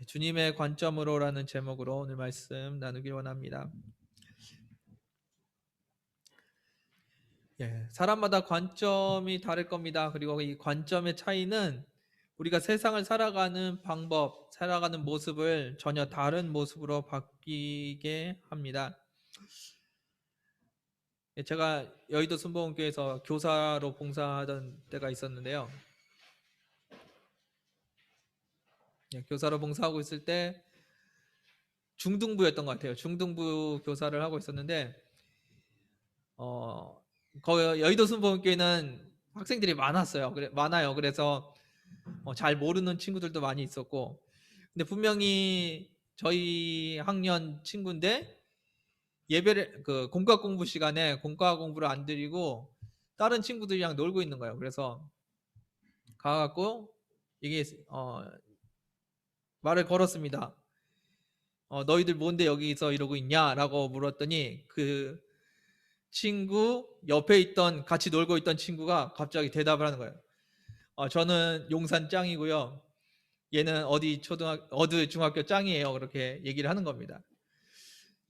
주님의 관점으로라는 제목으로 오늘 말씀 나누길 원합니다. 사람마다 관점이 다를 겁니다. 그리고 이 관점의 차이는 우리가 세상을 살아가는 방법, 살아가는 모습을 전혀 다른 모습으로 바뀌게 합니다. 제가 여의도 순복음교회에서 교사로 봉사하던 때가 있었는데요. 교사로 봉사하고 있을 때 중등부였던 것 같아요. 중등부 교사를 하고 있었는데 거기 여의도 순복음교회는 학생들이 많아요. 그래서 잘 모르는 친구들도 많이 있었고, 근데 분명히 저희 학년 친구인데 예배를 공과 공부 시간에 공과 공부를 안 드리고 다른 친구들이랑 놀고 있는 거예요. 그래서 가갖고 이게 말을 걸었습니다. 너희들 뭔데 여기서 이러고 있냐라고 물었더니 그 친구 옆에 있던 같이 놀고 있던 친구가 갑자기 대답을 하는 거예요. 저는 용산 짱이고요. 얘는 어디 중학교 짱이에요. 그렇게 얘기를 하는 겁니다.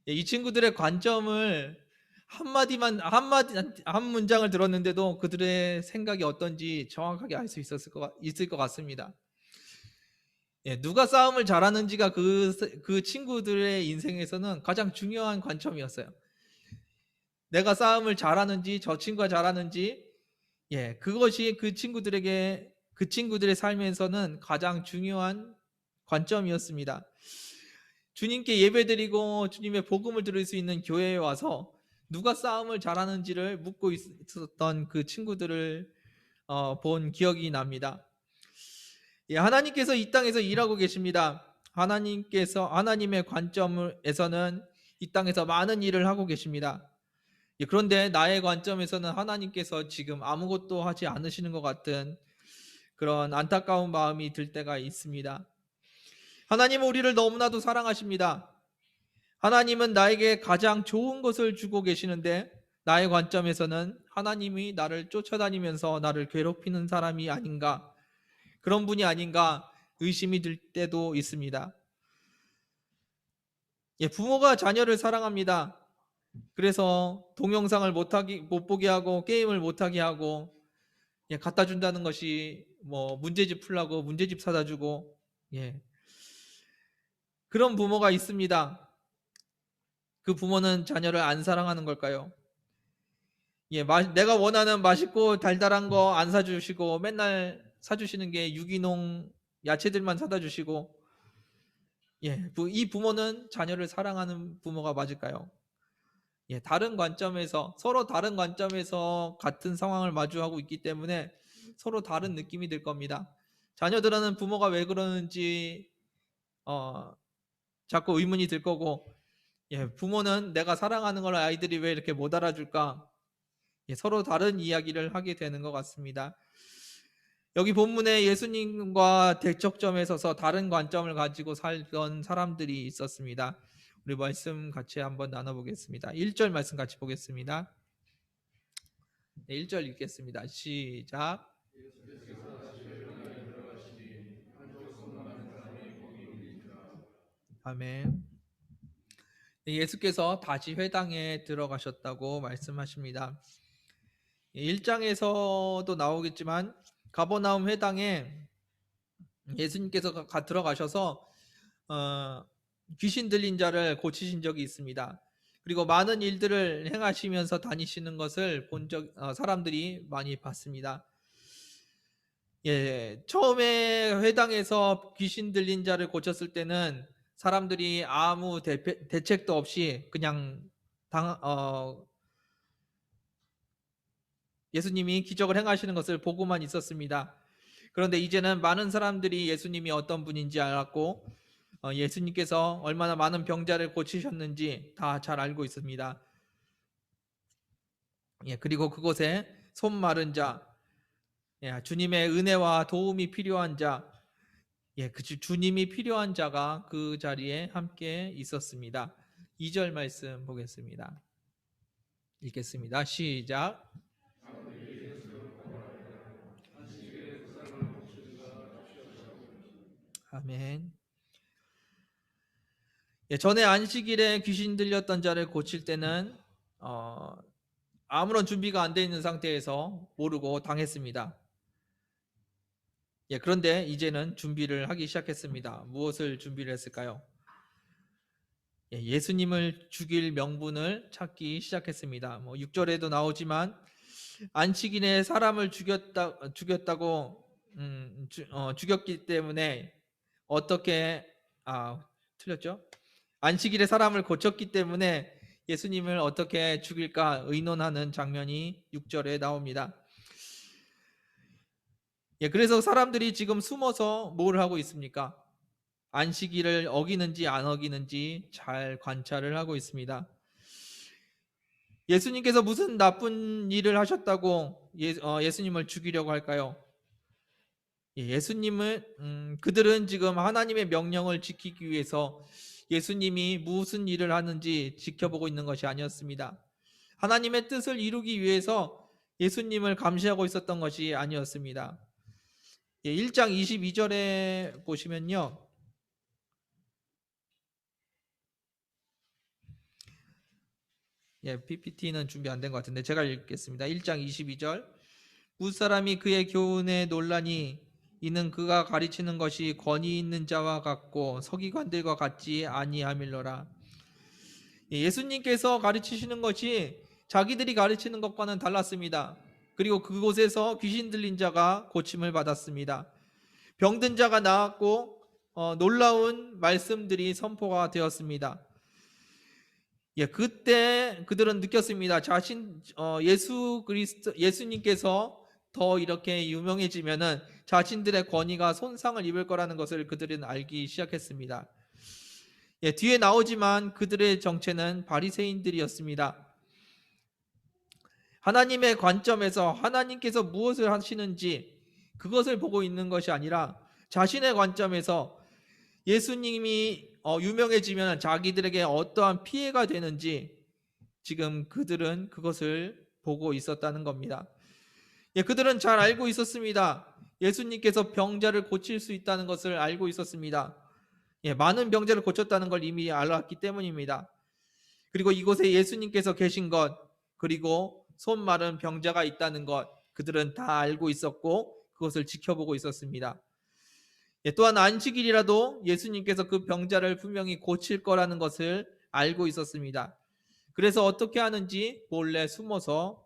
이 친구들의 관점을 한 문장을 들었는데도 그들의 생각이 어떤지 정확하게 알 수 있을 것 같습니다. 누가 싸움을 잘하는지가 그 친구들의 인생에서는 가장 중요한 관점이었어요. 내가 싸움을 잘하는지 저 친구가 잘하는지 그것이 그 친구들의 삶에서는 가장 중요한 관점이었습니다. 주님께 예배드리고 주님의 복음을 들을 수 있는 교회에 와서 누가 싸움을 잘하는지를 묻고 있었던 그 친구들을 본 기억이 납니다. 하나님께서 이 땅에서 일하고 계십니다. 하나님의 관점에서는 이 땅에서 많은 일을 하고 계십니다. 그런데 나의 관점에서는 하나님께서 지금 아무것도 하지 않으시는 것 같은 그런 안타까운 마음이 들 때가 있습니다. 하나님은 우리를 너무나도 사랑하십니다. 하나님은 나에게 가장 좋은 것을 주고 계시는데 나의 관점에서는 하나님이 나를 쫓아다니면서 나를 괴롭히는 사람이 아닌가, 그런 분이 아닌가 의심이 들 때도 있습니다. 부모가 자녀를 사랑합니다. 그래서 동영상을 못 보게 하고 게임을 못 하게 하고 갖다 준다는 것이 문제집 풀라고 문제집 사다 주고 그런 부모가 있습니다. 그 부모는 자녀를 안 사랑하는 걸까요? 내가 원하는 맛있고 달달한 거 안 사주시고 맨날 사주시는 게 유기농 야채들만 사다 주시고 이 부모는 자녀를 사랑하는 부모가 맞을까요? 서로 다른 관점에서 같은 상황을 마주하고 있기 때문에 서로 다른 느낌이 들 겁니다. 자녀들은 부모가 왜 그러는지 자꾸 의문이 들 거고, 부모는 내가 사랑하는 걸 아이들이 왜 이렇게 못 알아줄까? 서로 다른 이야기를 하게 되는 것 같습니다. 여기 본문에 예수님과 대척점에 서서 다른 관점을 가지고 살던 사람들이 있었습니다. 우리 말씀 같이 한번 나눠보겠습니다. 1절 말씀 같이 보겠습니다. 1절 읽겠습니다. 시작. 아멘. 예수께서 다시 회당에 들어가셨다고 말씀하십니다. 1장에서도 나오겠지만 가버나움 회당에 예수님께서 들어가셔서 귀신 들린 자를 고치신 적이 있습니다. 그리고 많은 일들을 행하시면서 다니시는 것을 사람들이 많이 봤습니다. 처음에 회당에서 귀신 들린 자를 고쳤을 때는 사람들이 아무 대책도 없이 그냥 예수님이 기적을 행하시는 것을 보고만 있었습니다. 그런데 이제는 많은 사람들이 예수님이 어떤 분인지 알았고 예수님께서 얼마나 많은 병자를 고치셨는지 다 잘 알고 있습니다. 그리고 그곳에 손 마른 자, 주님의 은혜와 도움이 필요한 자, 주님이 필요한 자가 그 자리에 함께 있었습니다. 2절 말씀 보겠습니다. 읽겠습니다. 시작. 아멘. 전에 안식일에 귀신 들렸던 자를 고칠 때는 아무런 준비가 안 돼 있는 상태에서 모르고 당했습니다. 그런데 이제는 준비를 하기 시작했습니다. 무엇을 준비를 했을까요? 예수님을 죽일 명분을 찾기 시작했습니다. 6절에도 나오지만 안식일에 사람을 죽였다고 죽였기 때문에 어떻게 틀렸죠? 안식일에 사람을 고쳤기 때문에 예수님을 어떻게 죽일까 의논하는 장면이 6절에 나옵니다. 그래서 사람들이 지금 숨어서 뭘 하고 있습니까? 안식일을 어기는지 안 어기는지 잘 관찰을 하고 있습니다. 예수님께서 무슨 나쁜 일을 하셨다고 예수님을 죽이려고 할까요? 예수님은 그들은 지금 하나님의 명령을 지키기 위해서 예수님이 무슨 일을 하는지 지켜보고 있는 것이 아니었습니다. 하나님의 뜻을 이루기 위해서 예수님을 감시하고 있었던 것이 아니었습니다. 1장 22절에 보시면요. PPT는 준비 안 된 것 같은데 제가 읽겠습니다. 1장 22절. 무사람이 그의 교훈에 논란이 이는 그가 가르치는 것이 권위 있는 자와 같고 서기관들과 같지 아니함일러라. 예수님께서 가르치시는 것이 자기들이 가르치는 것과는 달랐습니다. 그리고 그곳에서 귀신 들린 자가 고침을 받았습니다. 병든 자가 나았고 놀라운 말씀들이 선포가 되었습니다. 그때 그들은 느꼈습니다. 예수님께서 더 이렇게 유명해지면은 자신들의 권위가 손상을 입을 거라는 것을 그들은 알기 시작했습니다. 뒤에 나오지만 그들의 정체는 바리새인들이었습니다. 하나님의 관점에서 하나님께서 무엇을 하시는지 그것을 보고 있는 것이 아니라 자신의 관점에서 예수님이 유명해지면 자기들에게 어떠한 피해가 되는지 지금 그들은 그것을 보고 있었다는 겁니다. 그들은 잘 알고 있었습니다. 예수님께서 병자를 고칠 수 있다는 것을 알고 있었습니다. 많은 병자를 고쳤다는 걸 이미 알았기 때문입니다. 그리고 이곳에 예수님께서 계신 것, 그리고 손 마른 병자가 있다는 것, 그들은 다 알고 있었고 그것을 지켜보고 있었습니다. 또한 안식일이라도 예수님께서 그 병자를 분명히 고칠 거라는 것을 알고 있었습니다. 그래서 어떻게 하는지 몰래 숨어서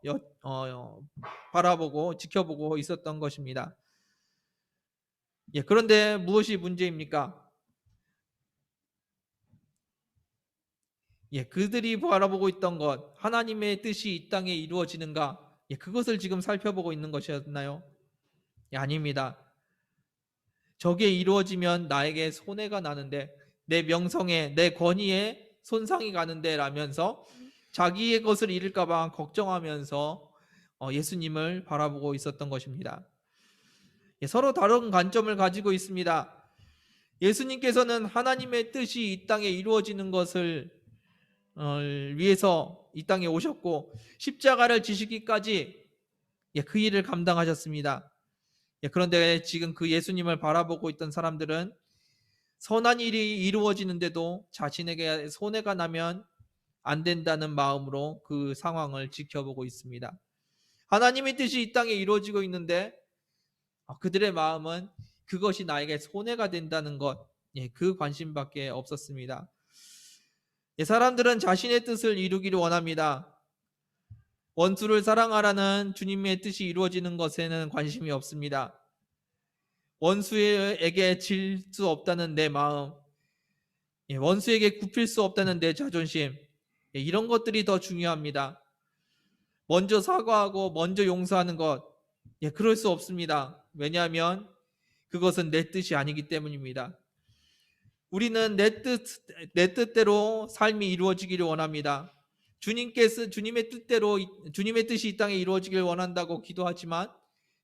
바라보고 지켜보고 있었던 것입니다. 그런데 무엇이 문제입니까? 그들이 바라보고 있던 것, 하나님의 뜻이 이 땅에 이루어지는가? 그것을 지금 살펴보고 있는 것이었나요? 아닙니다. 저게 이루어지면 나에게 손해가 나는데, 내 명성에, 내 권위에 손상이 가는데 라면서 자기의 것을 잃을까봐 걱정하면서 예수님을 바라보고 있었던 것입니다. 서로 다른 관점을 가지고 있습니다. 예수님께서는 하나님의 뜻이 이 땅에 이루어지는 것을 위해서 이 땅에 오셨고 십자가를 지시기까지 그 일을 감당하셨습니다. 그런데 지금 그 예수님을 바라보고 있던 사람들은 선한 일이 이루어지는데도 자신에게 손해가 나면 안 된다는 마음으로 그 상황을 지켜보고 있습니다. 하나님의 뜻이 이 땅에 이루어지고 있는데 그들의 마음은 그것이 나에게 손해가 된다는 것, 그 관심밖에 없었습니다. 사람들은 자신의 뜻을 이루기를 원합니다. 원수를 사랑하라는 주님의 뜻이 이루어지는 것에는 관심이 없습니다. 원수에게 질 수 없다는 내 마음, 원수에게 굽힐 수 없다는 내 자존심, 이런 것들이 더 중요합니다. 먼저 사과하고 먼저 용서하는 것, 그럴 수 없습니다. 왜냐하면 그것은 내 뜻이 아니기 때문입니다. 우리는 내 뜻대로 삶이 이루어지기를 원합니다. 주님의 뜻대로 주님의 뜻이 이 땅에 이루어지길 원한다고 기도하지만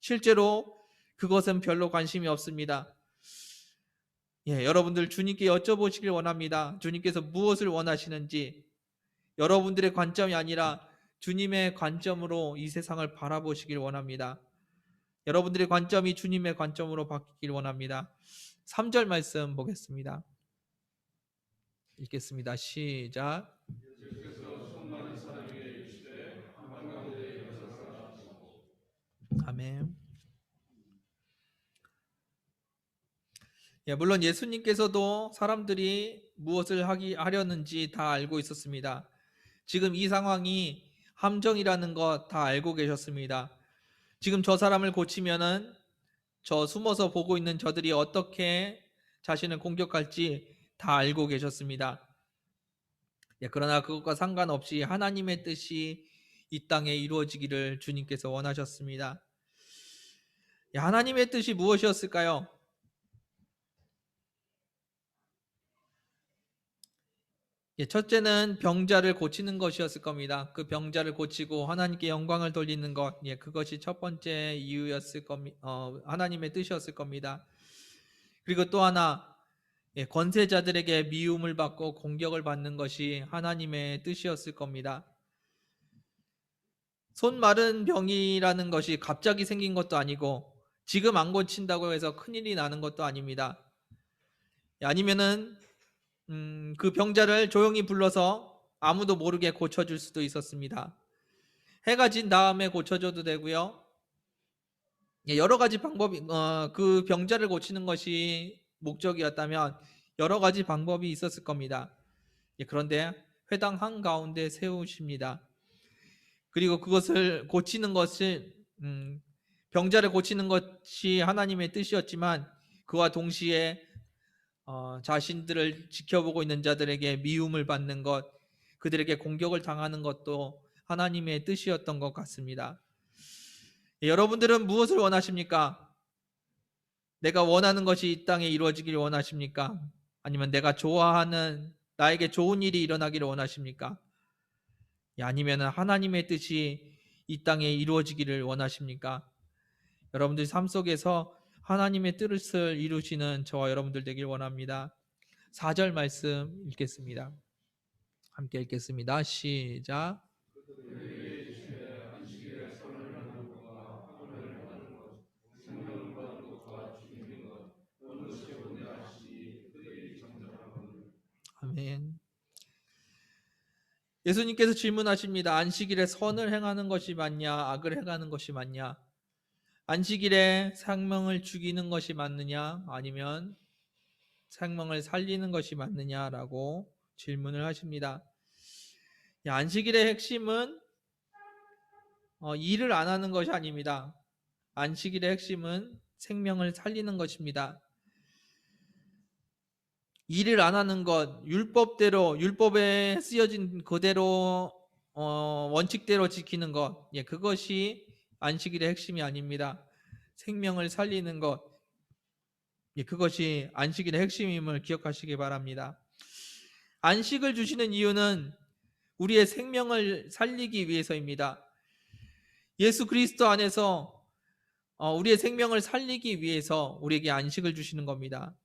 실제로 그것은 별로 관심이 없습니다. 여러분들 주님께 여쭤보시길 원합니다. 주님께서 무엇을 원하시는지 여러분들의 관점이 아니라 주님의 관점으로 이 세상을 바라보시길 원합니다. 여러분들의 관점이 주님의 관점으로 바뀌길 원합니다. 3절 말씀 보겠습니다. 읽겠습니다. 시작. 아멘. 예, 물론 예수님께서도 사람들이 무엇을 하려는지 다 알고 있었습니다. 지금 이 상황이 함정이라는 것 다 알고 계셨습니다. 지금 저 사람을 고치면은 저 숨어서 보고 있는 저들이 어떻게 자신을 공격할지 다 알고 계셨습니다. 예, 그러나 그것과 상관없이 하나님의 뜻이 이 땅에 이루어지기를 주님께서 원하셨습니다. 예, 하나님의 뜻이 무엇이었을까요? 예, 첫째는 병자를 고치는 것이었을 겁니다. 그 병자를 고치고 하나님께 영광을 돌리는 것, 예, 그것이 첫 번째 이유였을 겁니다. 하나님의 뜻이었을 겁니다. 그리고 또 하나, 예, 권세자들에게 미움을 받고 공격을 받는 것이 하나님의 뜻이었을 겁니다. 손 마른 병이라는 것이 갑자기 생긴 것도 아니고 지금 안 고친다고 해서 큰일이 나는 것도 아닙니다. 예, 아니면은 그 병자를 조용히 불러서 아무도 모르게 고쳐줄 수도 있었습니다. 해가 진 다음에 고쳐줘도 되고요. 예, 여러 가지 방법이 그 병자를 고치는 것이 목적이었다면 여러 가지 방법이 있었을 겁니다. 예, 그런데 회당 한가운데 세우십니다. 그리고 그것을 고치는 것을 병자를 고치는 것이 하나님의 뜻이었지만 그와 동시에 자신들을 지켜보고 있는 자들에게 미움을 받는 것, 그들에게 공격을 당하는 것도 하나님의 뜻이었던 것 같습니다. 여러분들은 무엇을 원하십니까? 내가 원하는 것이 이 땅에 이루어지길 원하십니까? 아니면 내가 좋아하는 나에게 좋은 일이 일어나기를 원하십니까? 아니면 하나님의 뜻이 이 땅에 이루어지기를 원하십니까? 여러분들 삶 속에서 하나님의 뜻을 이루시는 저와 여러분들 되길 원합니다. 4절 말씀 읽겠습니다. 함께 읽겠습니다. 시작. 아멘. 예수님께서 질문하십니다. 안식일에 선을 행하는 것이 맞냐, 악을 행하는 것이 맞냐? 안식일에 생명을 죽이는 것이 맞느냐, 아니면 생명을 살리는 것이 맞느냐라고 질문을 하십니다. 안식일의 핵심은 일을 안 하는 것이 아닙니다. 안식일의 핵심은 생명을 살리는 것입니다. 일을 안 하는 것, 율법대로, 율법에 쓰여진 그대로 원칙대로 지키는 것, 예, 그것이 안식일의 핵심이 아닙니다. 생명을 살리는 것, 예, 그것이 안식일의 핵심임을 기억하시기 바랍니다. 안식을 주시는 이유는 우리의 생명을 살리기 위해서입니다. 예수 그리스도 안에서 우리의 생명을 살리기 위해서 우리에게 안식을 주시는 겁니다.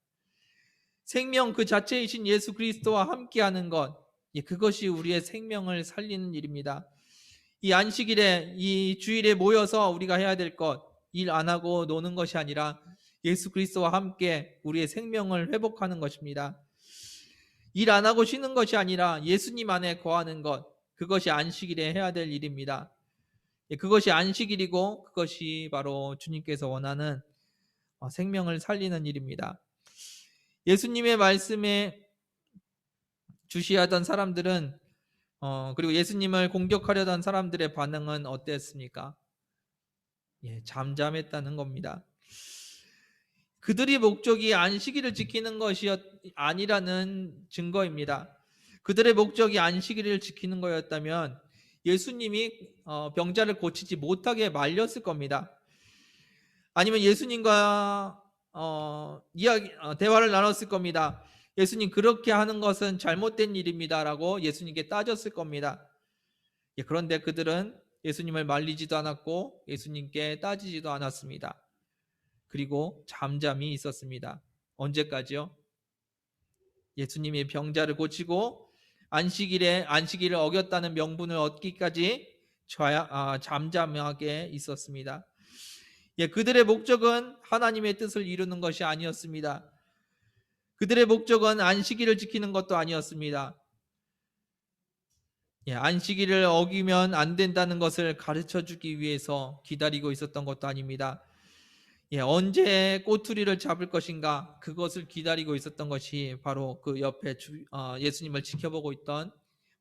생명 그 자체이신 예수 그리스도와 함께하는 것, 그것이 우리의 생명을 살리는 일입니다. 이 안식일에, 이 주일에 모여서 우리가 해야 될 것, 일 안 하고 노는 것이 아니라 예수 그리스도와 함께 우리의 생명을 회복하는 것입니다. 일 안 하고 쉬는 것이 아니라 예수님 안에 거하는 것, 그것이 안식일에 해야 될 일입니다. 그것이 안식일이고 그것이 바로 주님께서 원하는 생명을 살리는 일입니다. 예수님의 말씀에 주시하던 사람들은 그리고 예수님을 공격하려던 사람들의 반응은 어땠습니까? 잠잠했다는 겁니다. 그들의 목적이 안식일을 지키는 것이 아니라는 증거입니다. 그들의 목적이 안식일을 지키는 거였다면 예수님이 병자를 고치지 못하게 말렸을 겁니다. 아니면 예수님과 대화를 나눴을 겁니다. 예수님, 그렇게 하는 것은 잘못된 일입니다라고 예수님께 따졌을 겁니다. 그런데 그들은 예수님을 말리지도 않았고 예수님께 따지지도 않았습니다. 그리고 잠잠히 있었습니다. 언제까지요? 예수님이 병자를 고치고 안식일을 어겼다는 명분을 얻기까지 잠잠하게 있었습니다. 그들의 목적은 하나님의 뜻을 이루는 것이 아니었습니다. 그들의 목적은 안식일을 지키는 것도 아니었습니다. 안식일을 어기면 안 된다는 것을 가르쳐 주기 위해서 기다리고 있었던 것도 아닙니다. 언제 꼬투리를 잡을 것인가 그것을 기다리고 있었던 것이 바로 그 옆에 예수님을 지켜보고 있던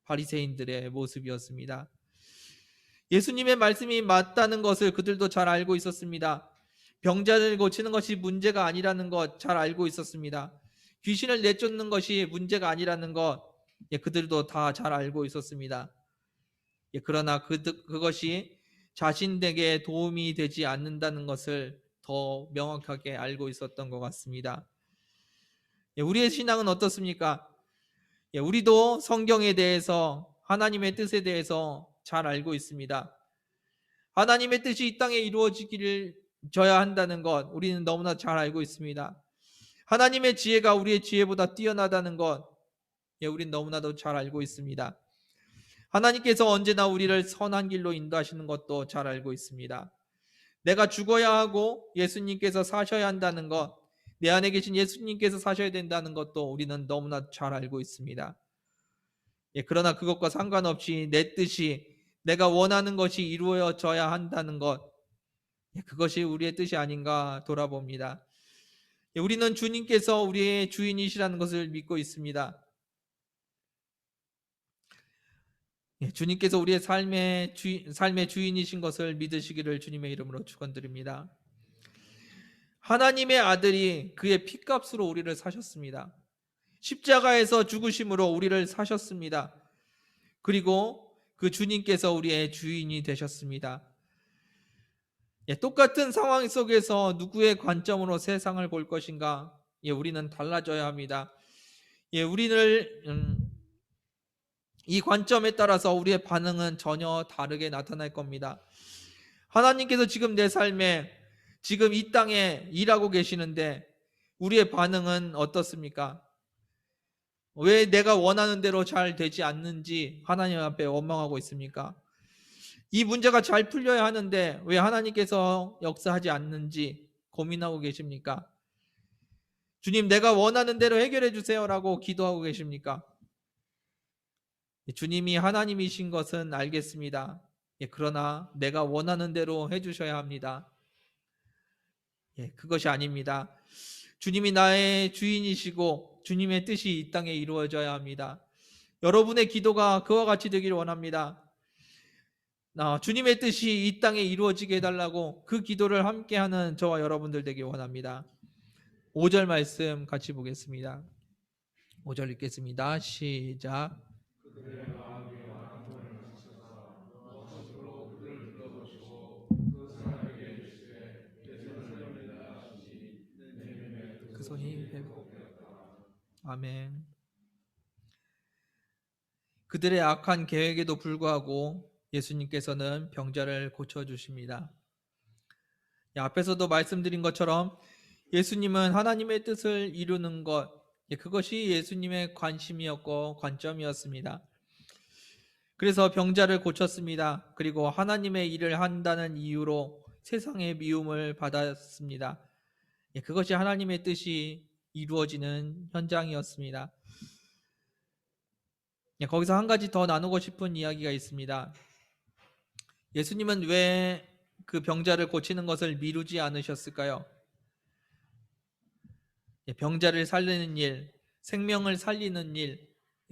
바리새인들의 모습이었습니다. 예수님의 말씀이 맞다는 것을 그들도 잘 알고 있었습니다. 병자를 고치는 것이 문제가 아니라는 것 잘 알고 있었습니다. 귀신을 내쫓는 것이 문제가 아니라는 것 그들도 다 잘 알고 있었습니다. 그러나 그것이 자신에게 도움이 되지 않는다는 것을 더 명확하게 알고 있었던 것 같습니다. 우리의 신앙은 어떻습니까? 우리도 성경에 대해서 하나님의 뜻에 대해서 잘 알고 있습니다. 하나님의 뜻이 이 땅에 이루어지기를 져야 한다는 것 우리는 너무나 잘 알고 있습니다. 하나님의 지혜가 우리의 지혜보다 뛰어나다는 것 우리는 너무나도 잘 알고 있습니다. 하나님께서 언제나 우리를 선한 길로 인도하시는 것도 잘 알고 있습니다. 내가 죽어야 하고 예수님께서 사셔야 한다는 것, 내 안에 계신 예수님께서 사셔야 된다는 것도 우리는 너무나 잘 알고 있습니다. 그러나 그것과 상관없이 내 뜻이 내가 원하는 것이 이루어져야 한다는 것, 그것이 우리의 뜻이 아닌가 돌아봅니다. 우리는 주님께서 우리의 주인이시라는 것을 믿고 있습니다. 주님께서 우리의 삶의 주인이신 것을 믿으시기를 주님의 이름으로 축원드립니다. 하나님의 아들이 그의 피값으로 우리를 사셨습니다. 십자가에서 죽으심으로 우리를 사셨습니다. 그리고 그 주님께서 우리의 주인이 되셨습니다. 똑같은 상황 속에서 누구의 관점으로 세상을 볼 것인가? 우리는 달라져야 합니다. 우리를 이 관점에 따라서 우리의 반응은 전혀 다르게 나타날 겁니다. 하나님께서 지금 내 삶에 지금 이 땅에 일하고 계시는데 우리의 반응은 어떻습니까? 왜 내가 원하는 대로 잘 되지 않는지 하나님 앞에 원망하고 있습니까? 이 문제가 잘 풀려야 하는데 왜 하나님께서 역사하지 않는지 고민하고 계십니까? 주님, 내가 원하는 대로 해결해 주세요라고 기도하고 계십니까? 주님이 하나님이신 것은 알겠습니다. 그러나 내가 원하는 대로 해주셔야 합니다. 그것이 아닙니다. 주님이 나의 주인이시고 주님의 뜻이 이 땅에 이루어져야 합니다. 여러분의 기도가 그와 같이 되기를 원합니다. 주님의 뜻이 이 땅에 이루어지게 해달라고 그 기도를 함께하는 저와 여러분들 되길 원합니다. 5절 말씀 같이 보겠습니다. 5절 읽겠습니다. 시작. 그 손이 아멘. 그들의 악한 계획에도 불구하고 예수님께서는 병자를 고쳐주십니다. 앞에서도 말씀드린 것처럼 예수님은 하나님의 뜻을 이루는 것, 그것이 예수님의 관심이었고 관점이었습니다. 그래서 병자를 고쳤습니다. 그리고 하나님의 일을 한다는 이유로 세상의 미움을 받았습니다. 그것이 하나님의 뜻이 이루어지는 현장이었습니다. 거기서 한 가지 더 나누고 싶은 이야기가 있습니다. 예수님은 왜 그 병자를 고치는 것을 미루지 않으셨을까요? 병자를 살리는 일, 생명을 살리는 일,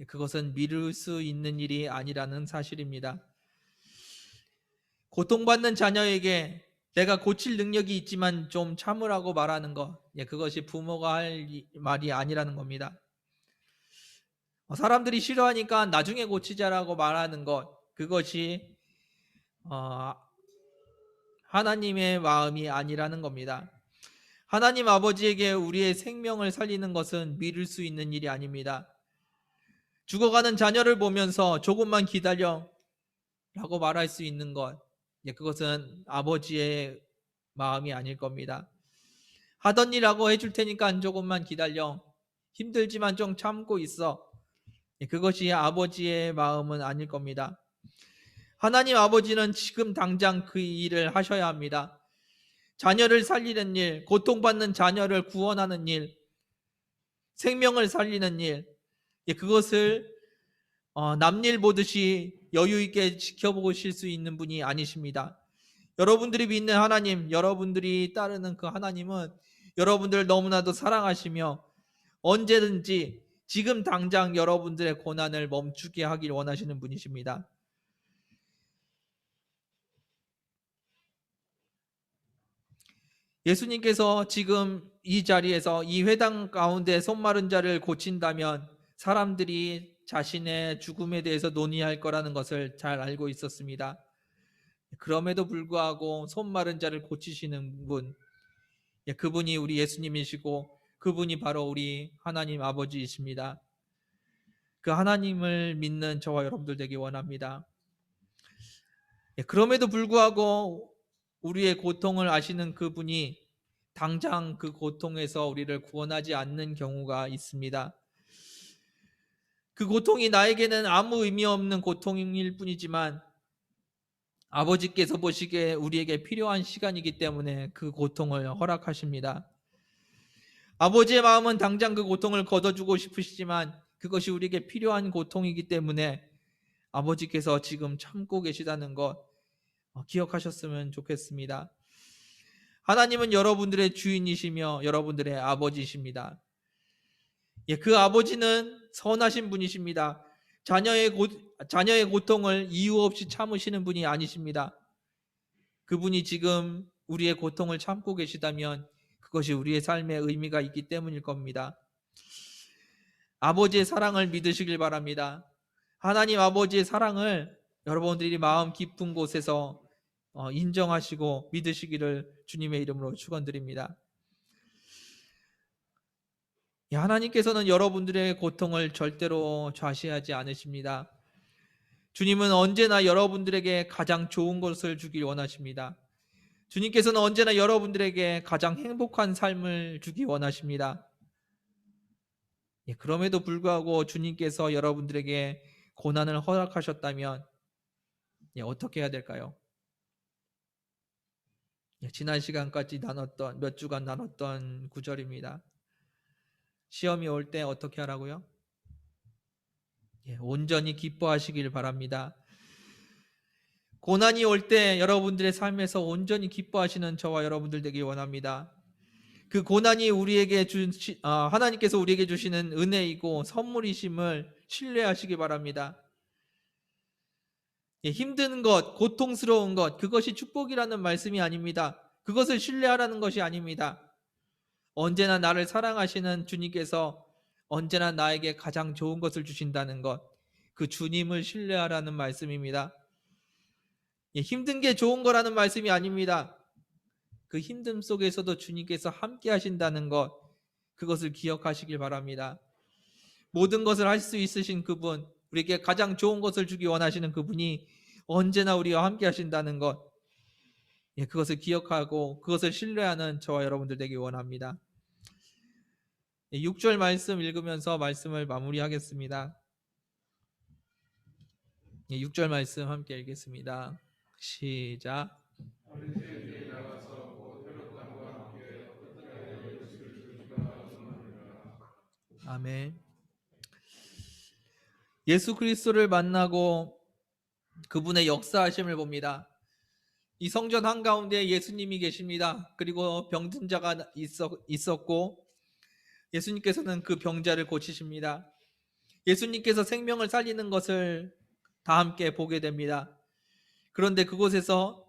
그것은 미룰 수 있는 일이 아니라는 사실입니다. 고통받는 자녀에게 내가 고칠 능력이 있지만 좀 참으라고 말하는 것, 그것이 부모가 할 말이 아니라는 겁니다. 사람들이 싫어하니까 나중에 고치자라고 말하는 것, 그것이 하나님의 마음이 아니라는 겁니다. 하나님 아버지에게 우리의 생명을 살리는 것은 미룰 수 있는 일이 아닙니다. 죽어가는 자녀를 보면서 조금만 기다려 라고 말할 수 있는 것, 그것은 아버지의 마음이 아닐 겁니다. 하던 일하고 해줄 테니까 조금만 기다려, 힘들지만 좀 참고 있어, 그것이 아버지의 마음은 아닐 겁니다. 하나님 아버지는 지금 당장 그 일을 하셔야 합니다. 자녀를 살리는 일, 고통받는 자녀를 구원하는 일, 생명을 살리는 일, 그것을 남일 보듯이 여유 있게 지켜보실 수 있는 분이 아니십니다. 여러분들이 믿는 하나님, 여러분들이 따르는 그 하나님은 여러분들을 너무나도 사랑하시며 언제든지 지금 당장 여러분들의 고난을 멈추게 하길 원하시는 분이십니다. 예수님께서 지금 이 자리에서 이 회당 가운데 손마른 자를 고친다면 사람들이 자신의 죽음에 대해서 논의할 거라는 것을 잘 알고 있었습니다. 그럼에도 불구하고 손마른 자를 고치시는 분, 그분이 우리 예수님이시고 그분이 바로 우리 하나님 아버지이십니다. 그 하나님을 믿는 저와 여러분들 되기 원합니다. 그럼에도 불구하고 우리의 고통을 아시는 그분이 당장 그 고통에서 우리를 구원하지 않는 경우가 있습니다. 그 고통이 나에게는 아무 의미 없는 고통일 뿐이지만 아버지께서 보시기에 우리에게 필요한 시간이기 때문에 그 고통을 허락하십니다. 아버지의 마음은 당장 그 고통을 걷어주고 싶으시지만 그것이 우리에게 필요한 고통이기 때문에 아버지께서 지금 참고 계시다는 것 기억하셨으면 좋겠습니다. 하나님은 여러분들의 주인이시며 여러분들의 아버지이십니다. 그 아버지는 선하신 분이십니다. 자녀의 고통을 이유 없이 참으시는 분이 아니십니다. 그분이 지금 우리의 고통을 참고 계시다면 그것이 우리의 삶에 의미가 있기 때문일 겁니다. 아버지의 사랑을 믿으시길 바랍니다. 하나님 아버지의 사랑을 여러분들이 마음 깊은 곳에서 인정하시고 믿으시기를 주님의 이름으로 축원드립니다. 하나님께서는 여러분들의 고통을 절대로 좌시하지 않으십니다. 주님은 언제나 여러분들에게 가장 좋은 것을 주길 원하십니다. 주님께서는 언제나 여러분들에게 가장 행복한 삶을 주기 원하십니다. 그럼에도 불구하고 주님께서 여러분들에게 고난을 허락하셨다면 어떻게 해야 될까요? 지난 시간까지 몇 주간 나눴던 구절입니다. 시험이 올 때 어떻게 하라고요? 온전히 기뻐하시길 바랍니다. 고난이 올 때 여러분들의 삶에서 온전히 기뻐하시는 저와 여러분들 되길 원합니다. 그 고난이 하나님께서 우리에게 주시는 은혜이고 선물이심을 신뢰하시기 바랍니다. 힘든 것, 고통스러운 것, 그것이 축복이라는 말씀이 아닙니다. 그것을 신뢰하라는 것이 아닙니다. 언제나 나를 사랑하시는 주님께서 언제나 나에게 가장 좋은 것을 주신다는 것, 그 주님을 신뢰하라는 말씀입니다. 힘든 게 좋은 거라는 말씀이 아닙니다. 그 힘듦 속에서도 주님께서 함께 하신다는 것, 그것을 기억하시길 바랍니다. 모든 것을 할 수 있으신 그분, 우리에게 가장 좋은 것을 주기 원하시는 그분이 언제나 우리와 함께 하신다는 것, 그것을 기억하고 그것을 신뢰하는 저와 여러분들 되기 원합니다. 6절 말씀 읽으면서 말씀을 마무리하겠습니다. 6절 말씀 함께 읽겠습니다. 시작. 아멘. 예수 그리스도를 만나고 그분의 역사하심을 봅니다. 이 성전 한가운데 예수님이 계십니다. 그리고 병든 자가 있었고 예수님께서는 그 병자를 고치십니다. 예수님께서 생명을 살리는 것을 다 함께 보게 됩니다. 그런데 그곳에서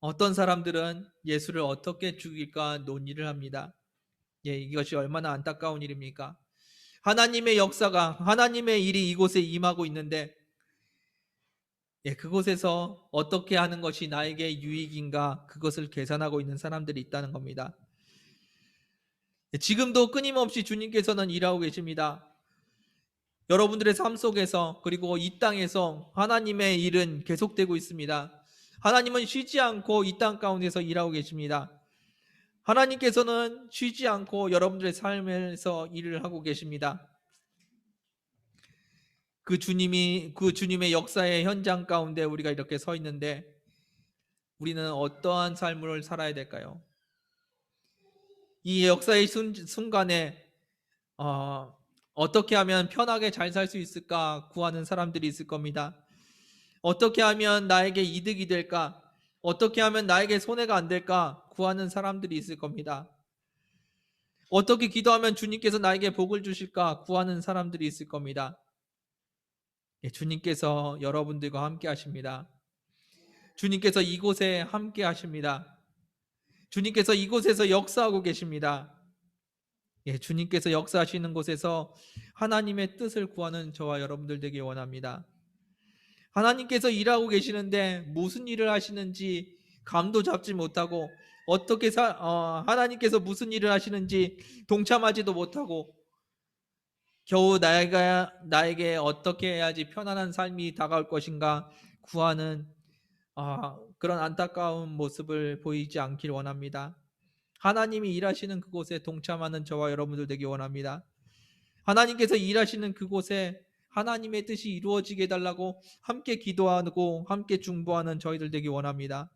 어떤 사람들은 예수를 어떻게 죽일까 논의를 합니다. 이것이 얼마나 안타까운 일입니까? 하나님의 역사가, 하나님의 일이 이곳에 임하고 있는데 그곳에서 어떻게 하는 것이 나에게 유익인가 그것을 계산하고 있는 사람들이 있다는 겁니다. 지금도 끊임없이 주님께서는 일하고 계십니다. 여러분들의 삶 속에서 그리고 이 땅에서 하나님의 일은 계속되고 있습니다. 하나님은 쉬지 않고 이 땅 가운데서 일하고 계십니다. 하나님께서는 쉬지 않고 여러분들의 삶에서 일을 하고 계십니다. 그 주님의 역사의 현장 가운데 우리가 이렇게 서 있는데 우리는 어떠한 삶을 살아야 될까요? 이 역사의 순간에 어떻게 하면 편하게 잘 살 수 있을까 구하는 사람들이 있을 겁니다. 어떻게 하면 나에게 이득이 될까? 어떻게 하면 나에게 손해가 안 될까? 구하는 사람들이 있을 겁니다. 어떻게 기도하면 주님께서 나에게 복을 주실까? 구하는 사람들이 있을 겁니다. 예, 주님께서 여러분들과 함께 하십니다. 주님께서 이곳에 함께 하십니다. 주님께서 이곳에서 역사하고 계십니다. 예, 주님께서 역사하시는 곳에서 하나님의 뜻을 구하는 저와 여러분들 되기 원합니다. 하나님께서 일하고 계시는데 무슨 일을 하시는지 감도 잡지 못하고 하나님께서 무슨 일을 하시는지 동참하지도 못하고 겨우 나에게 어떻게 해야지 편안한 삶이 다가올 것인가 구하는 그런 안타까운 모습을 보이지 않길 원합니다. 하나님이 일하시는 그곳에 동참하는 저와 여러분들 되기 원합니다. 하나님께서 일하시는 그곳에 하나님의 뜻이 이루어지게 해달라고 함께 기도하고 함께 중보하는 저희들 되기 원합니다.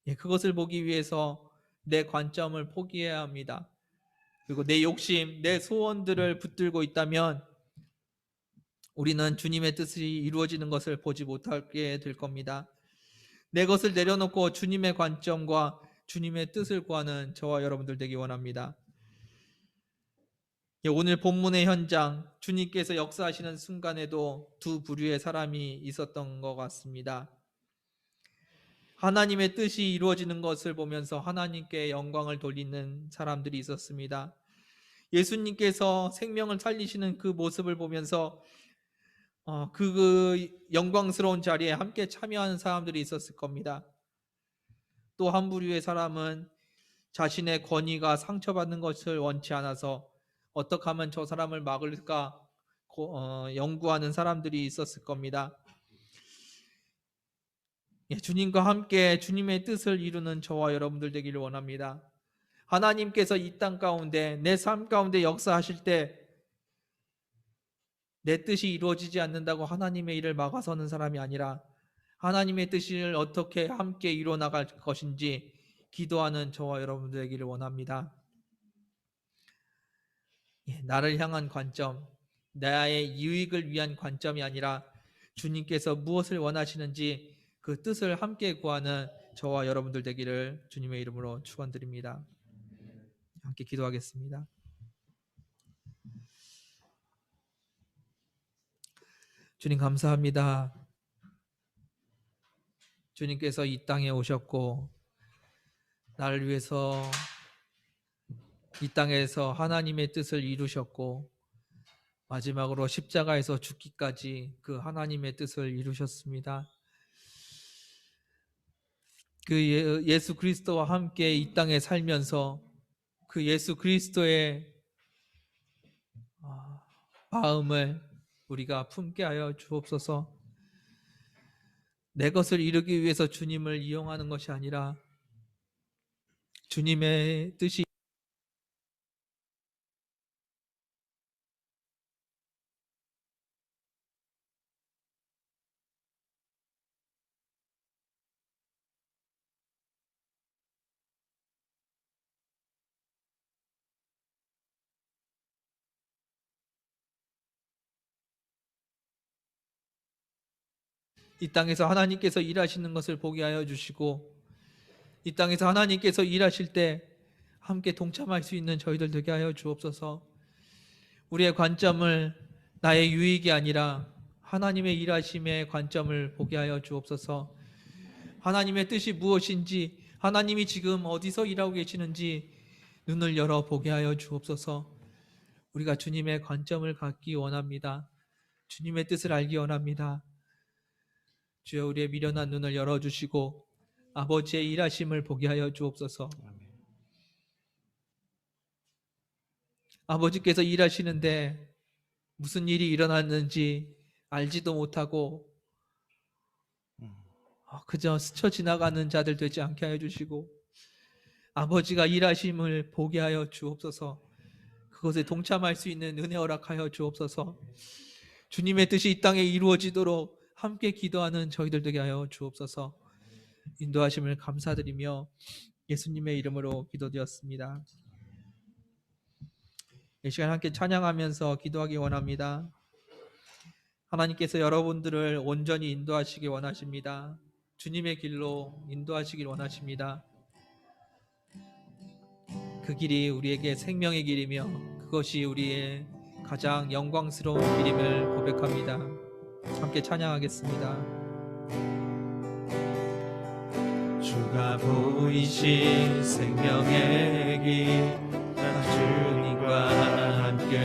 예, 그것을 보기 위해서 내 관점을 포기해야 합니다. 그리고 내 욕심, 내 소원들을 붙들고 있다면 우리는 주님의 뜻이 이루어지는 것을 보지 못하게 될 겁니다. 내 것을 내려놓고 주님의 관점과 주님의 뜻을 구하는 저와 여러분들 되기 원합니다. 오늘 본문의 현장, 주님께서 역사하시는 순간에도 두 부류의 사람이 있었던 것 같습니다. 하나님의 뜻이 이루어지는 것을 보면서 하나님께 영광을 돌리는 사람들이 있었습니다. 예수님께서 생명을 살리시는 그 모습을 보면서 그 영광스러운 자리에 함께 참여하는 사람들이 있었을 겁니다. 또 한 부류의 사람은 자신의 권위가 상처받는 것을 원치 않아서 어떻게 하면 저 사람을 막을까 연구하는 사람들이 있었을 겁니다. 예, 주님과 함께 주님의 뜻을 이루는 저와 여러분들 되기를 원합니다. 하나님께서 이 땅 가운데 내 삶 가운데 역사하실 때 내 뜻이 이루어지지 않는다고 하나님의 일을 막아서는 사람이 아니라 하나님의 뜻을 어떻게 함께 이루어 나갈 것인지 기도하는 저와 여러분들 되기를 원합니다. 예, 나를 향한 관점, 나의 유익을 위한 관점이 아니라 주님께서 무엇을 원하시는지 그 뜻을 함께 구하는 저와 여러분들 되기를 주님의 이름으로 축원드립니다. 함께 기도하겠습니다. 주님 감사합니다. 주님께서 이 땅에 오셨고 나를 위해서 이 땅에서 하나님의 뜻을 이루셨고 마지막으로 십자가에서 죽기까지 그 하나님의 뜻을 이루셨습니다. 그 예수 그리스도와 함께 이 땅에 살면서 그 예수 그리스도의 마음을 우리가 품게 하여 주옵소서. 내 것을 이루기 위해서 주님을 이용하는 것이 아니라 주님의 뜻이 이 땅에서 하나님께서 일하시는 것을 보게 하여 주시고 이 땅에서 하나님께서 일하실 때 함께 동참할 수 있는 저희들 되게 하여 주옵소서. 우리의 관점을 나의 유익이 아니라 하나님의 일하심의 관점을 보게 하여 주옵소서. 하나님의 뜻이 무엇인지 하나님이 지금 어디서 일하고 계시는지 눈을 열어 보게 하여 주옵소서. 우리가 주님의 관점을 갖기 원합니다. 주님의 뜻을 알기 원합니다. 주여 우리의 미련한 눈을 열어주시고 아버지의 일하심을 보게 하여 주옵소서. 아버지께서 일하시는데 무슨 일이 일어났는지 알지도 못하고 그저 스쳐 지나가는 자들 되지 않게 하여 주시고 아버지가 일하심을 보게 하여 주옵소서. 그것에 동참할 수 있는 은혜 허락하여 주옵소서. 주님의 뜻이 이 땅에 이루어지도록 함께 기도하는 저희들 되게 하여 주옵소서. 인도하심을 감사드리며 예수님의 이름으로 기도드렸습니다. 이 시간 함께 찬양하면서 기도하기 원합니다. 하나님께서 여러분들을 온전히 인도하시기 원하십니다. 주님의 길로 인도하시길 원하십니다. 그 길이 우리에게 생명의 길이며 그것이 우리의 가장 영광스러운 길임을 고백합니다. 함께 찬양하겠습니다. 주가 보이신 생명의 길, 주님과 함께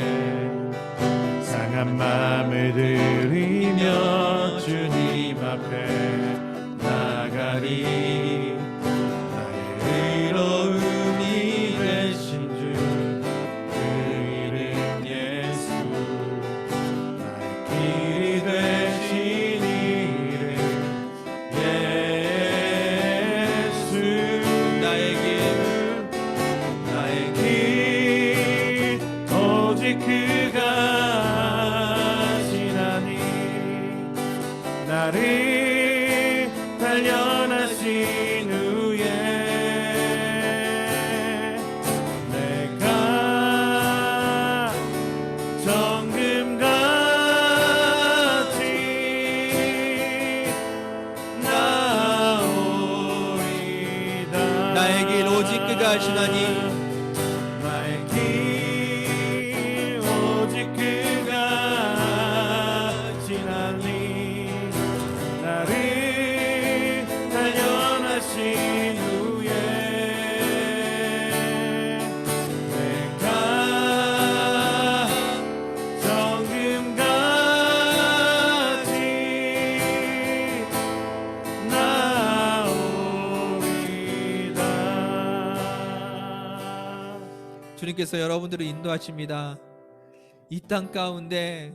상한 마음을 들이며 주님 앞에 나가리. 나의 의로움이 되신 주, 그 이름 예수. 나의 길이 되신 이름 예수. 나의 길 오직 그가 지나니. 나를 단련하신 후에 내가 정금같이 나오리다. 나의 길 오직 그가 하시나니. 나의 길 오직 그가 지나니. 나를 단련하신 후에 내가 정금같이 나오리다. 주님께서 여러분들을 인도하십니다. 이 땅 가운데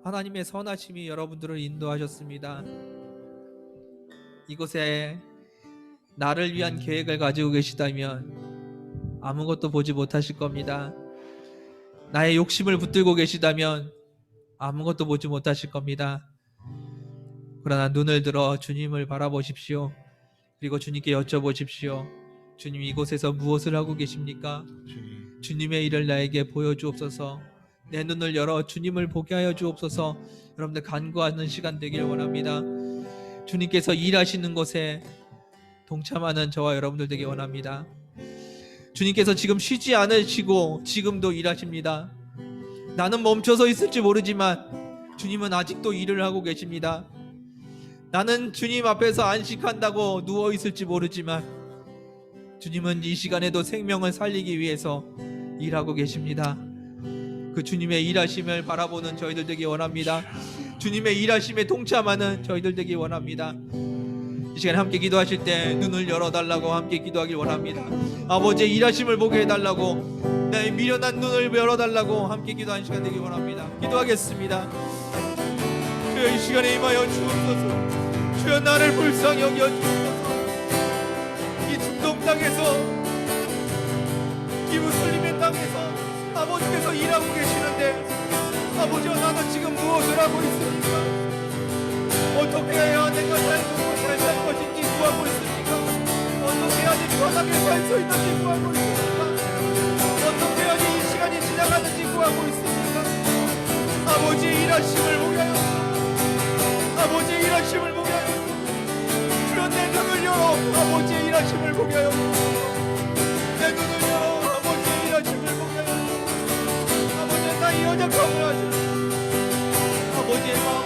하나님의 선하심이 여러분들을 인도하셨습니다. 이곳에 나를 위한 계획을 가지고 계시다면 아무것도 보지 못하실 겁니다. 나의 욕심을 붙들고 계시다면 아무것도 보지 못하실 겁니다. 그러나 눈을 들어 주님을 바라보십시오. 그리고 주님께 여쭤보십시오. 주님, 이곳에서 무엇을 하고 계십니까? 주님의 일을 나에게 보여주옵소서. 내 눈을 열어 주님을 보게 하여 주옵소서. 여러분들 간구하는 시간 되길 원합니다. 주님께서 일하시는 것에 동참하는 저와 여러분들 되길 원합니다. 주님께서 지금 쉬지 않으시고 지금도 일하십니다. 나는 멈춰서 있을지 모르지만 주님은 아직도 일을 하고 계십니다. 나는 주님 앞에서 안식한다고 누워 있을지 모르지만 주님은 이 시간에도 생명을 살리기 위해서 일하고 계십니다. 그 주님의 일하심을 바라보는 저희들 되기 원합니다. 주님의 일하심에 동참하는 저희들 되기 원합니다. 이 시간에 함께 기도하실 때 눈을 열어달라고 함께 기도하길 원합니다. 아버지의 일하심을 보게 해달라고, 나의 미련한 눈을 열어달라고 함께 기도하는 시간 되기 원합니다. 기도하겠습니다. 주여, 이 시간에 임하여 주옵소서. 주여, 나를 불쌍히 여겨 주옵소서. 이 중동 땅에서, 이 무슬림의 땅에서 아버지께서 일하고 계시는데, 아버지와 나는 지금 무엇을 하고 있습니까? 어떻게 해야 내가 살고 잘 살 것인지 구하고 있습니까? 어떻게 해야지 편하게 살 수 있는지 구하고 있습니까? 어떻게 해야지 이 시간이 지나가는지 구하고 있습니까? 아버지의 일하심을 보게 하여 주옵소서. 아버지의 일하심을 보게 하여 주옵소서. 주여, 내 눈을 열어 아버지의 일하심을 보게 하여 주옵소서. 내 눈을 열어 아버지의 일하심을 보게 하여 주옵소서. 아버지의 나의 연약함을 하시옵소서. 아버지의 마음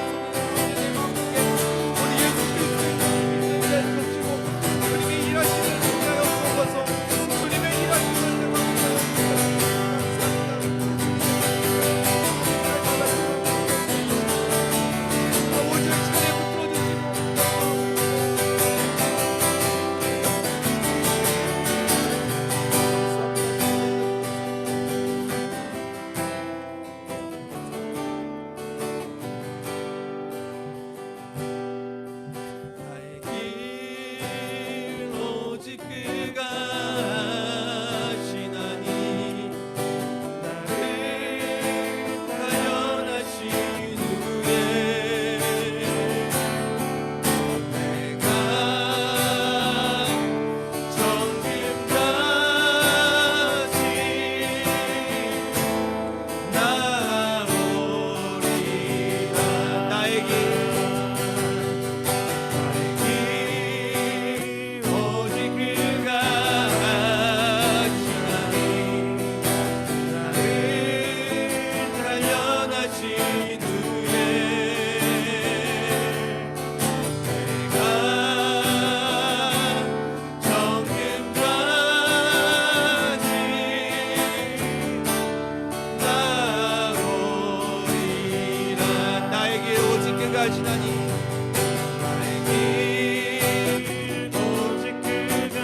오직 그가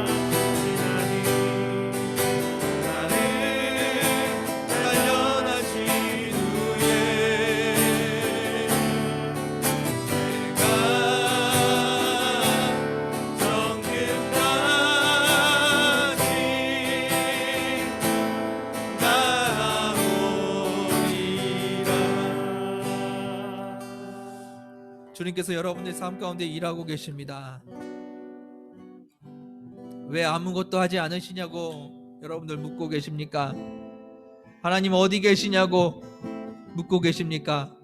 지나니 나는 단련하신 후에 내가 정끝까지 주님께서 여러분의 삶 가운데 일하고 계십니다. 왜 아무것도 하지 않으시냐고 여러분들 묻고 계십니까? 하나님 어디 계시냐고 묻고 계십니까?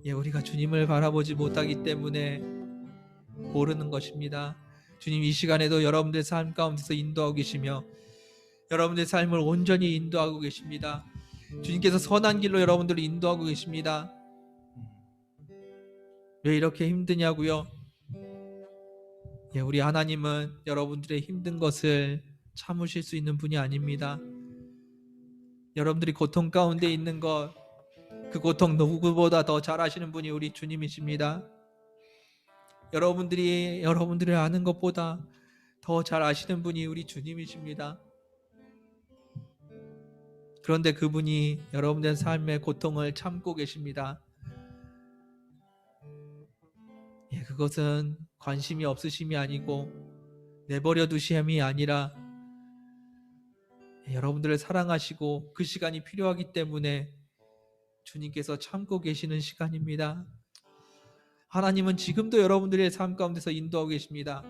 예, 우리가 주님을 바라보지 못하기 때문에 모르는 것입니다. 주님 이 시간에도 여러분들 삶 가운데서 인도하고 계시며 여러분들의 삶을 온전히 인도하고 계십니다. 주님께서 선한 길로 여러분들을 인도하고 계십니다. 왜 이렇게 힘드냐고요? 예, 우리 하나님은 여러분들의 힘든 것을 참으실 수 있는 분이 아닙니다. 여러분들이 고통 가운데 있는 것, 그 고통 누구보다 더 잘 아시는 분이 우리 주님이십니다. 여러분들이 여러분들을 아는 것보다 더 잘 아시는 분이 우리 주님이십니다. 그런데 그분이 여러분들의 삶의 고통을 참고 계십니다. 예, 그것은 관심이 없으심이 아니고 내버려 두심이 아니라 여러분들을 사랑하시고 그 시간이 필요하기 때문에 주님께서 참고 계시는 시간입니다. 하나님은 지금도 여러분들의 삶 가운데서 인도하고 계십니다.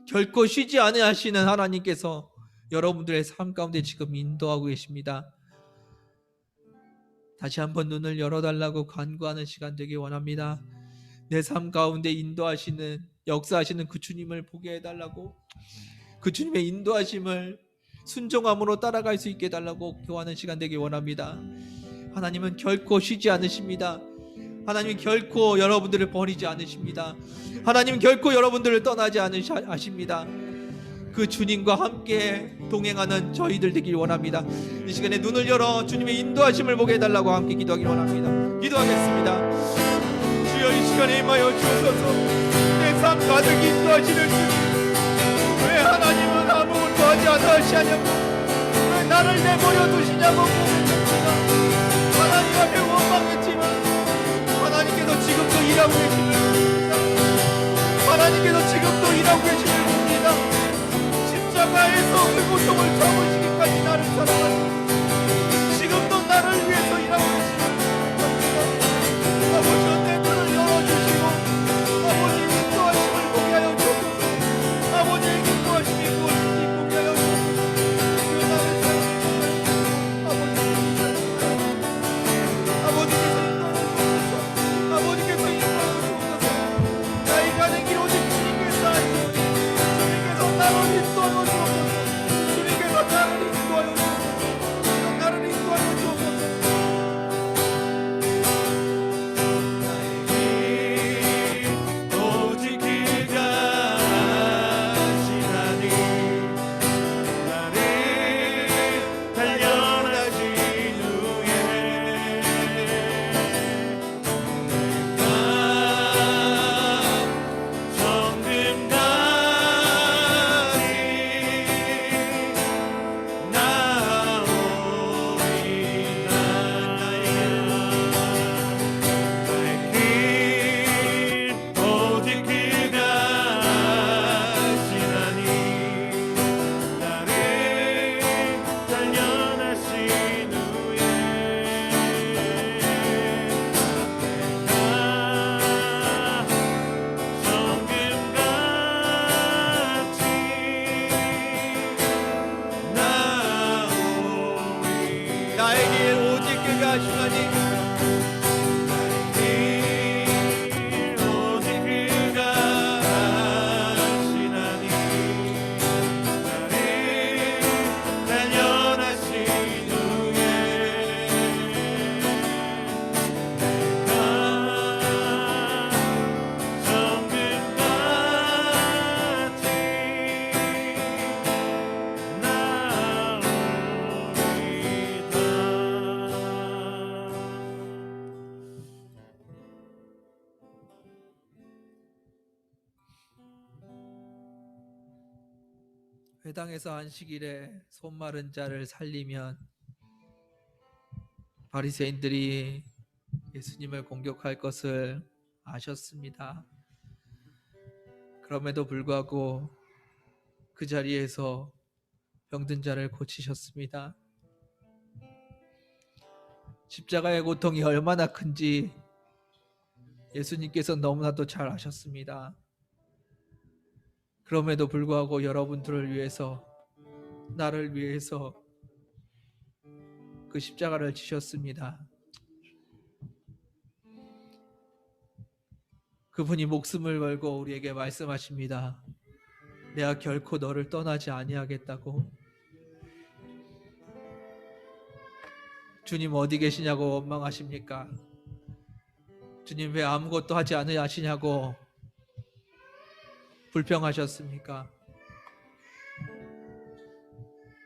결코 쉬지 않으시는 하나님께서 여러분들의 삶 가운데 지금 인도하고 계십니다. 다시 한번 눈을 열어달라고 간구하는 시간 되기 원합니다. 내 삶 가운데 인도하시는 역사하시는 그 주님을 보게 해달라고, 그 주님의 인도하심을 순종함으로 따라갈 수 있게 해달라고 기도하는 시간 되기 원합니다. 하나님은 결코 쉬지 않으십니다. 하나님은 결코 여러분들을 버리지 않으십니다. 하나님은 결코 여러분들을 떠나지 않으십니다. 그 주님과 함께 동행하는 저희들 되길 원합니다. 이 시간에 눈을 열어 주님의 인도하심을 보게 해달라고 함께 기도하길 원합니다. 기도하겠습니다. 주여 이 시간에 임하여 주옵소서. 내 삶 가득 인도하시는 주님, 왜 하나님은 아무것도 하지 않으시냐고, 왜 나를 내버려 두시냐고 고백합니다. 하나님 앞에 원망했지만 하나님께서 지금도 일하고 계심을 봅니다. 하나님께서 지금도 일하고 계심을 봅니다. 십자가에서 그 고통을 참으시기까지 나를 사랑하시고 지금도 나를 위해서 일하고 계심을 봅니다. 아버지 내 눈을 열어주시고 아버지 인도하심을 보게 하여 주옵소서. 아버지의 인도하심이 무엇인지 보게 하여 주옵소서. 그 나를 사랑하시는 아버지께서 인도하여 주옵소서. 아버지께서 인도하여 주옵소서. 나의 가는 길 오직 주님께서 아시오니 주님께서 나를 인도하여 주옵소서. 주님께서 나를 인도하여 주옵소서. 회당에서 안식일에 손 마른 자를 살리면 바리새인들이 예수님을 공격할 것을 아셨습니다. 그럼에도 불구하고 그 자리에서 병든 자를 고치셨습니다. 십자가의 고통이 얼마나 큰지 예수님께서 너무나도 잘 아셨습니다. 그럼에도 불구하고 여러분들을 위해서, 나를 위해서 그 십자가를 지셨습니다. 그분이 목숨을 걸고 우리에게 말씀하십니다. 내가 결코 너를 떠나지 아니하겠다고. 주님 어디 계시냐고 원망하십니까? 주님 왜 아무것도 하지 않으시냐고 불평하셨습니까?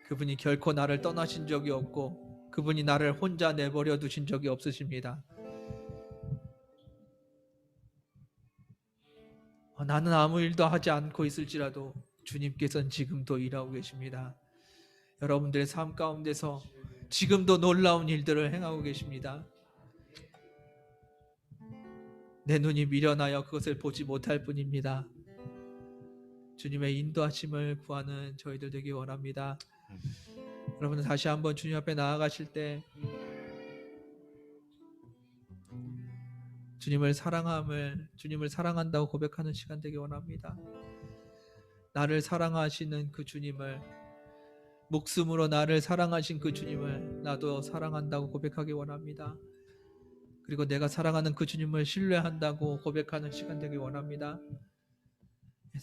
그분이 결코 나를 떠나신 적이 없고 그분이 나를 혼자 내버려 두신 적이 없으십니다. 나는 아무 일도 하지 않고 있을지라도 주님께서는 지금도 일하고 계십니다. 여러분들의 삶 가운데서 지금도 놀라운 일들을 행하고 계십니다. 내 눈이 미련하여 그것을 보지 못할 뿐입니다. 주님의 인도하심을 구하는 저희들 되기 원합니다. 여러분 다시 한번 주님 앞에 나아가실 때 주님을 사랑한다고 고백하는 시간 되기 원합니다. 나를 사랑하시는 그 주님을, 목숨으로 나를 사랑하신 그 주님을 나도 사랑한다고 고백하기 원합니다. 그리고 내가 사랑하는 그 주님을 신뢰한다고 고백하는 시간 되기 원합니다.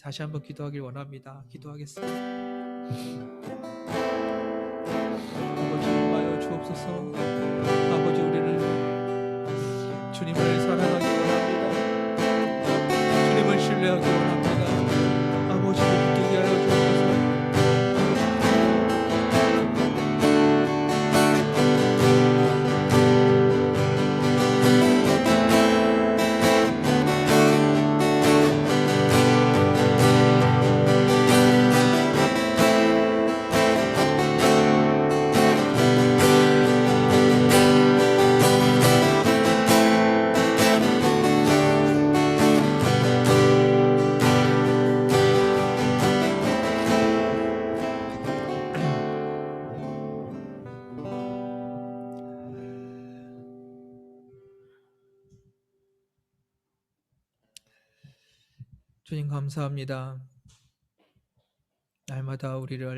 다시 한번 기도하길 원합니다. 기도하겠습니다. 아버지 임하여 주옵소서. 아버지 우리를 주님을 사랑하기 원합니다. 주님을 신뢰하기 원합니다. 아버지를 붙들게 하여 주옵소서. 주님 감사합니다. 날마다 우리와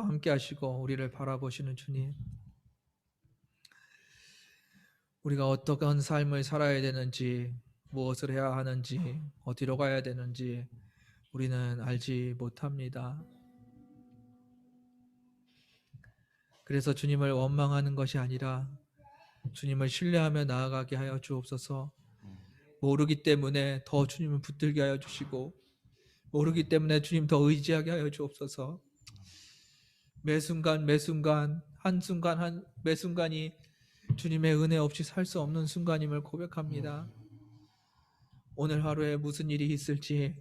함께 하시고 우리를 바라보시는 주님, 우리가 어떠한 삶을 살아야 되는지, 무엇을 해야 하는지, 어디로 가야 되는지 우리는 알지 못합니다. 그래서 주님을 원망하는 것이 아니라 주님을 신뢰하며 나아가게 하여 주옵소서. 모르기 때문에 더 주님을 붙들게 하여 주시고, 모르기 때문에 주님 더 의지하게 하여 주옵소서. 매 순간 한순간 매 순간이 주님의 은혜 없이 살 수 없는 순간임을 고백합니다. 오늘 하루에 무슨 일이 있을지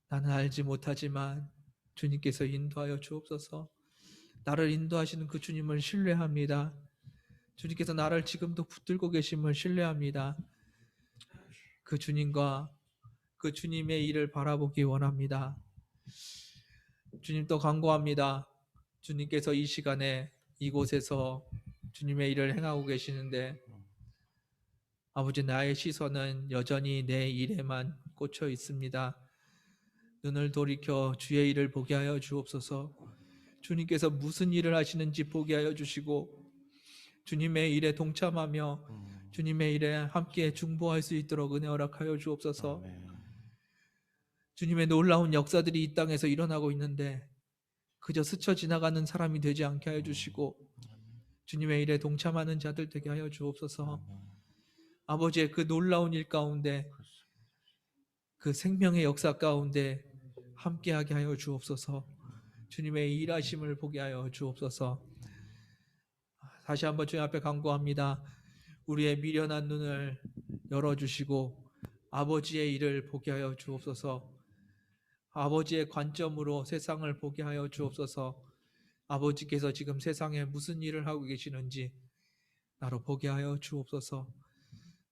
나는 알지 못하지만 주님께서 인도하여 주옵소서. 나를 인도하시는 그 주님을 신뢰합니다. 주님께서 나를 지금도 붙들고 계심을 신뢰합니다. 그 주님과 그 주님의 일을 바라보기 원합니다. 주님도 간구합니다. 주님께서 이 시간에 이곳에서 주님의 일을 행하고 계시는데 아버지, 나의 시선은 여전히 내 일에만 꽂혀 있습니다. 눈을 돌이켜 주의 일을 보게 하여 주옵소서. 주님께서 무슨 일을 하시는지 보게 하여 주시고 주님의 일에 동참하며 주님의 일에 함께 중보할 수 있도록 은혜 허락하여 주옵소서. 주님의 놀라운 역사들이 이 땅에서 일어나고 있는데 그저 스쳐 지나가는 사람이 되지 않게 하여 주시고 주님의 일에 동참하는 자들 되게 하여 주옵소서. 아버지의 그 놀라운 일 가운데, 그 생명의 역사 가운데 함께하게 하여 주옵소서. 주님의 일하심을 보게 하여 주옵소서. 다시 한번 주님 앞에 간구합니다. 우리의 미련한 눈을 열어주시고 아버지의 일을 보게 하여 주옵소서. 아버지의 관점으로 세상을 보게 하여 주옵소서. 아버지께서 지금 세상에 무슨 일을 하고 계시는지 나로 보게 하여 주옵소서.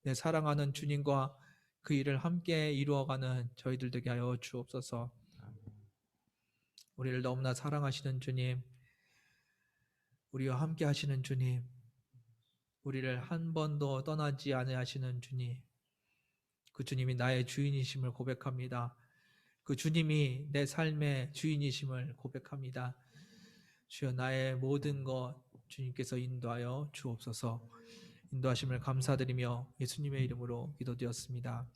내 사랑하는 주님과 그 일을 함께 이루어가는 저희들 되게 하여 주옵소서. 우리를 너무나 사랑하시는 주님, 우리와 함께 하시는 주님, 우리를 한 번도 떠나지 아니하시는 주님, 그 주님이 나의 주인이심을 고백합니다. 그 주님이 내 삶의 주인이심을 고백합니다. 주여, 나의 모든 것 주님께서 인도하여 주옵소서. 인도하심을 감사드리며 예수님의 이름으로 기도드렸습니다.